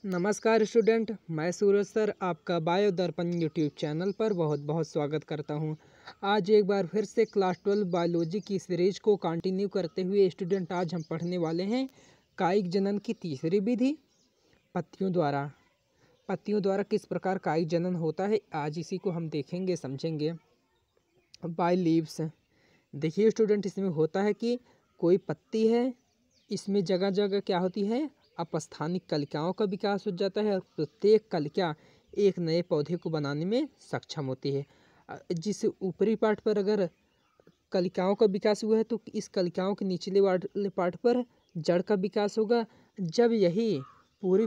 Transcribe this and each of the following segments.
नमस्कार स्टूडेंट, मैं सूरज सर आपका बायो दर्पण यूट्यूब चैनल पर बहुत बहुत स्वागत करता हूं। आज एक बार फिर से क्लास 12 बायोलॉजी की सीरीज को कंटिन्यू करते हुए स्टूडेंट आज हम पढ़ने वाले हैं कायिक जनन की तीसरी विधि, पत्तियों द्वारा किस प्रकार कायिक जनन होता है, आज इसी को हम देखेंगे समझेंगे। बाय लीव्स, देखिए स्टूडेंट, इसमें होता है कि कोई पत्ती है, इसमें जगह जगह क्या होती है, अपस्थानिक कलिकाओं का विकास हो जाता है और प्रत्येक कलिका एक नए पौधे को बनाने में सक्षम होती है। जिस ऊपरी पार्ट पर अगर कलिकाओं का विकास हुआ है तो इस कलिकाओं के निचले वाले पार्ट पर जड़ का विकास होगा। जब यही पूरी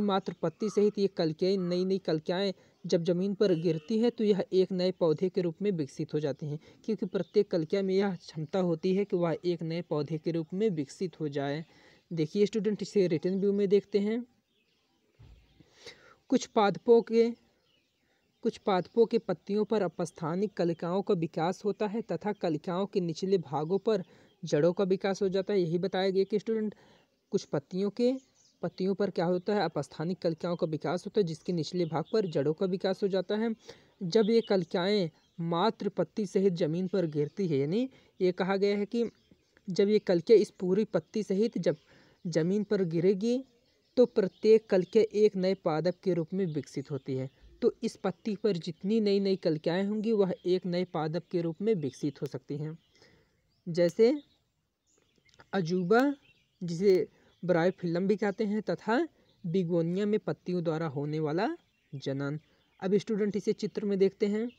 मात्र पत्ती सहित ये कलिकाएँ नई नई कलिकाएँ जब जमीन पर गिरती है तो यह एक नए पौधे के रूप में विकसित हो जाते हैं, क्योंकि प्रत्येक कलिका में यह क्षमता होती है कि वह एक नए पौधे के रूप में विकसित हो जाए। देखिए स्टूडेंट, इसे रिटन व्यू में देखते हैं। कुछ पादपों के पत्तियों पर अपस्थानिक कलिकाओं का विकास होता है तथा कलिकाओं के निचले भागों पर जड़ों का विकास हो जाता है। यही बताया गया कि स्टूडेंट कुछ पत्तियों पर क्या होता है, अपस्थानिक कलिकाओं का विकास होता है जिसके निचले भाग पर जड़ों का विकास हो जाता है। जब ये कलिकाएँ मात्र पत्ती सहित जमीन पर गिरती है, यानी ये कहा गया है कि जब ये कलिकाएँ इस पूरी पत्ती सहित जब जमीन पर गिरेगी तो प्रत्येक कलिका एक नए पादप के रूप में विकसित होती है। तो इस पत्ती पर जितनी नई नई कलिकाएँ होंगी वह एक नए पादप के रूप में विकसित हो सकती हैं। जैसे अजूबा, जिसे ब्रायोफिल्लम भी कहते हैं, तथा बिगोनिया में पत्तियों द्वारा होने वाला जनन। अब स्टूडेंट इसे चित्र में देखते हैं।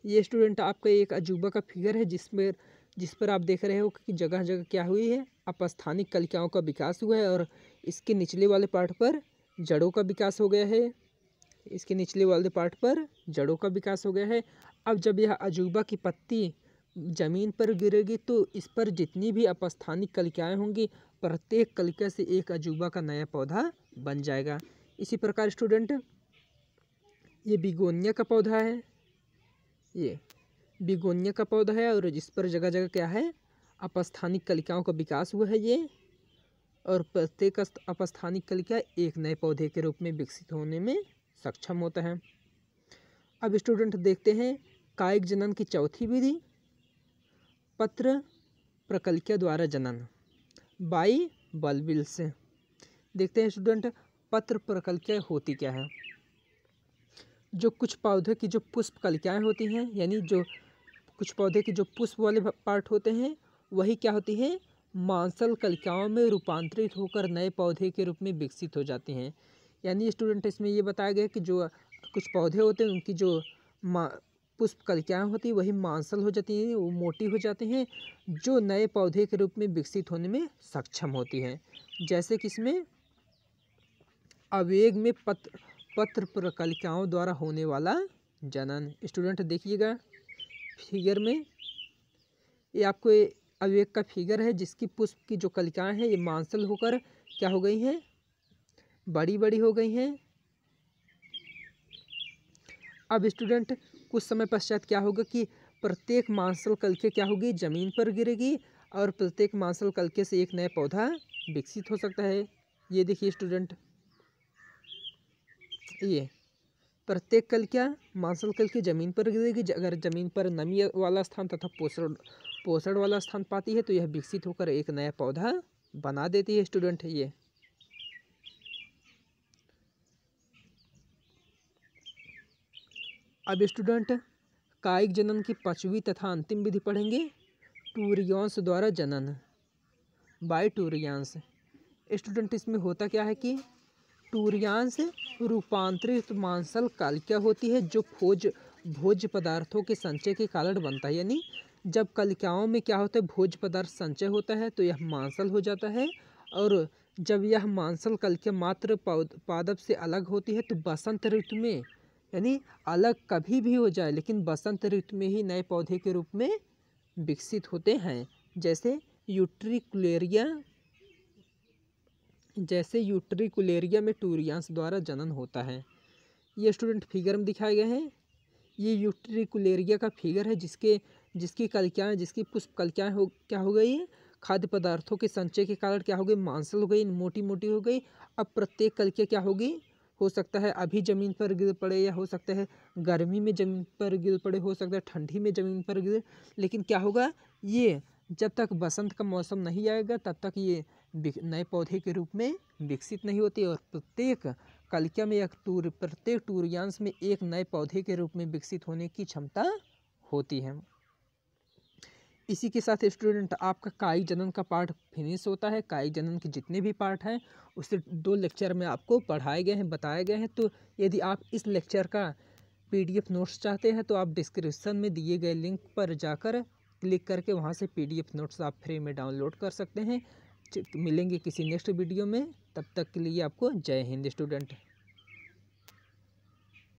ये स्टूडेंट आपका एक अजूबा का फिगर है जिस पर आप देख रहे हो कि जगह जगह क्या हुई है, अपस्थानिक कलिकाओं का विकास हुआ है और इसके निचले वाले पार्ट पर जड़ों का विकास हो गया है। अब जब यह अजूबा की पत्ती जमीन पर गिरेगी तो इस पर जितनी भी अपस्थानिक कलिकाएँ होंगी प्रत्येक कलिका से एक अजूबा का नया पौधा बन जाएगा। इसी प्रकार स्टूडेंट ये बिगोनिया का पौधा है, और जिस पर जगह जगह क्या है, अपस्थानिक कलिकाओं का विकास हुआ है ये, और प्रत्येक अपस्थानिक कलिका एक नए पौधे के रूप में विकसित होने में सक्षम होता है। अब स्टूडेंट देखते हैं कायिक जनन की चौथी विधि, पत्र प्रकलिका द्वारा जनन, बाई बल्बिल्स। देखते हैं स्टूडेंट पत्र प्रकलिका होती क्या है। जो कुछ पौधे की जो पुष्प कलिकाएँ होती हैं, यानी जो कुछ पौधे की जो पुष्प वाले पार्ट होते हैं वही क्या होती हैं, मांसल कलिकाओं में रूपांतरित होकर नए पौधे के रूप में विकसित हो जाती हैं। यानी स्टूडेंट इसमें ये बताया गया कि जो कुछ पौधे होते हैं उनकी जो पुष्प कलिकाएँ होती हैं वही मांसल हो जाती हैं, वो मोटी हो जाती हैं, जो नए पौधे के रूप में विकसित होने में सक्षम होती हैं। जैसे कि इसमें आवेग में पत्र प्रकलिकाओं द्वारा होने वाला जनन। स्टूडेंट देखिएगा फिगर में, ये आपको आवेग का फिगर है जिसकी पुष्प की जो कलिकाएँ हैं ये मांसल होकर क्या हो गई हैं, बड़ी बड़ी हो गई हैं। अब स्टूडेंट कुछ समय पश्चात क्या होगा कि प्रत्येक मांसल कलिका क्या होगी, जमीन पर गिरेगी और प्रत्येक मांसल कलिका से एक नया पौधा विकसित हो सकता है। ये देखिए स्टूडेंट, ये प्रत्येक कलिका मांसल कलिका जमीन पर गिरेगी। अगर जमीन पर नमी वाला स्थान तथा पोषण वाला स्थान पाती है तो यह विकसित होकर एक नया पौधा बना देती है। स्टूडेंट ये अब स्टूडेंट कायिक जनन की पांचवी तथा अंतिम विधि पढ़ेंगे, टूरियंस द्वारा जनन, बाय टूरियंस। स्टूडेंट इसमें होता क्या है कि टूरियंस रूपांतरित मांसल कलिका होती है जो भोज्य पदार्थों के संचय के कारण बनता है। यानी जब कलिकाओं में क्या होता है, भोज्य पदार्थ संचय होता है तो यह मांसल हो जाता है, और जब यह मांसल कलिका मात्र पादप से अलग होती है तो बसंत ऋतु में, यानी अलग कभी भी हो जाए लेकिन बसंत ऋतु में ही नए पौधे के रूप में विकसित होते हैं। जैसे यूट्रिकुलेरिया में टूरियंस द्वारा जनन होता है। ये स्टूडेंट फिगर में दिखाए गए हैं। ये यूट्रिकुलेरिया का फिगर है जिसकी कलिकाएँ, जिसकी पुष्प कलिकाएँ क्या हो गई है, खाद्य पदार्थों के संचय के कारण क्या हो गई, मांसल हो गई, मोटी मोटी हो गई। अब प्रत्येक कलिका क्या होगी, हो सकता है अभी जमीन पर गिर पड़े, या हो सकता है गर्मी में जमीन पर गिर पड़े, हो सकता है ठंडी में जमीन पर गिरे, लेकिन क्या होगा, ये जब तक बसंत का मौसम नहीं आएगा तब तक ये नए पौधे के रूप में विकसित नहीं होती। और प्रत्येक कलिका में या प्रत्येक टूरियांश में एक नए पौधे के रूप में विकसित होने की क्षमता होती है। इसी के साथ स्टूडेंट आपका कायिक जनन का पार्ट फिनिश होता है। कायिक जनन के जितने भी पार्ट हैं उससे 2 लेक्चर में आपको पढ़ाए गए हैं, बताए गए हैं। तो यदि आप इस लेक्चर का PDF नोट्स चाहते हैं तो आप डिस्क्रिप्शन में दिए गए लिंक पर जाकर क्लिक करके वहां से PDF नोट्स आप फ्री में डाउनलोड कर सकते हैं। मिलेंगे किसी नेक्स्ट वीडियो में, तब तक के लिए आपको जय हिंद स्टूडेंट।